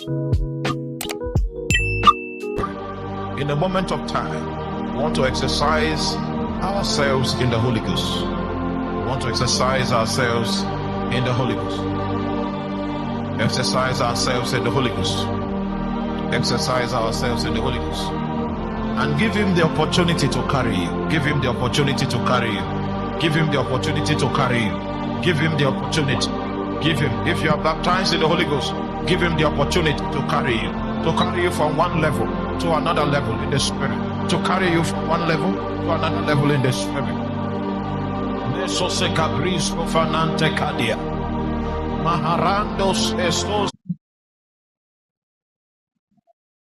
In a moment of time, we want to exercise ourselves in the Holy Ghost. We want to exercise ourselves in the Holy Ghost. Exercise ourselves in the Holy Ghost. Exercise ourselves in the Holy Ghost. And give him the opportunity to carry you. Give him the opportunity to carry you. Give him the opportunity to carry you. Give him the opportunity. Give him. If you are baptized in the Holy Ghost, give him the opportunity to carry you. To carry you from one level to another level in the Spirit. To carry you from one level to another level in the Spirit. Maharandos estos